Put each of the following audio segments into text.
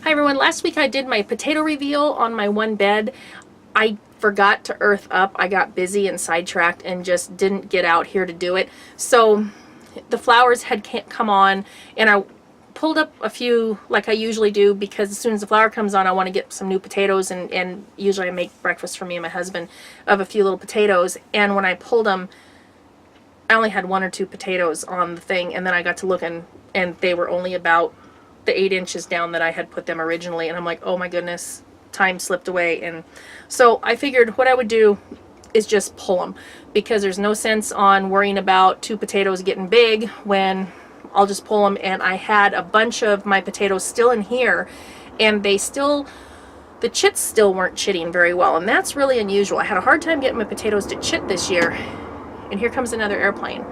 Hi everyone, last week I did my potato reveal on my one bed. I forgot to earth up. I got busy and sidetracked and just didn't get out here to do it. So the flowers had come on and I pulled up a few like I usually do, because as soon as the flower comes on I want to get some new potatoes, and usually I make breakfast for me and my husband of a few little potatoes. And when I pulled them, I only had 1 or 2 potatoes on the thing, and then I got to looking and they were only about the 8 inches down that I had put them originally, and I'm like, oh my goodness, time slipped away. And so I figured what I would do is just pull them, because there's no sense on worrying about 2 potatoes getting big when I'll just pull them. And I had a bunch of my potatoes still in here, and the chits still weren't chitting very well, and that's really unusual. I had a hard time getting my potatoes to chit this year. And here comes another airplane.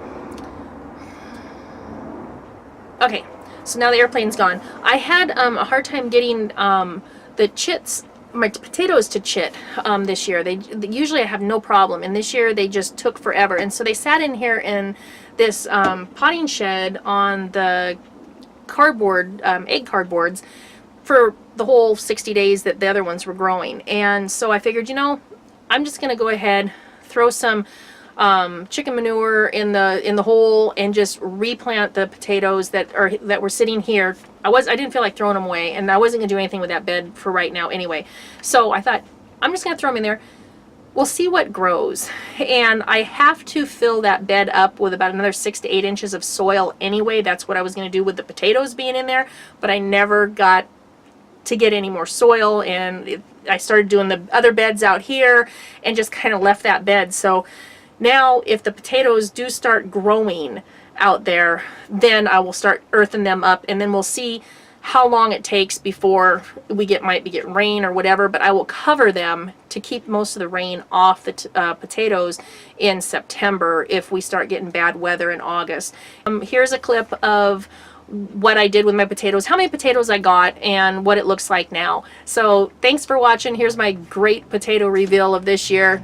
Okay, so now the airplane's gone. I had a hard time getting the chits, my potatoes to chit this year. Usually I have no problem, and this year they just took forever. And so they sat in here in this potting shed on the cardboard, egg cardboards, for the whole 60 days that the other ones were growing. And so I figured, you know, I'm just gonna go ahead, throw some chicken manure in the hole and just replant the potatoes that were sitting here. I didn't feel like throwing them away, and I wasn't gonna do anything with that bed for right now anyway. So I thought, I'm just gonna throw them in there. We'll see what grows. And I have to fill that bed up with about another 6 to 8 inches of soil anyway. That's what I was gonna do with the potatoes being in there, but I never got to get any more soil, and I started doing the other beds out here and just kind of left that bed. So now if the potatoes do start growing out there, then I will start earthing them up, and then we'll see how long it takes before we might be getting rain or whatever. But I will cover them to keep most of the rain off the potatoes in September if we start getting bad weather in August. Here's a clip of what I did with my potatoes, how many potatoes I got, and what it looks like now. So thanks for watching. Here's my great potato reveal of this year.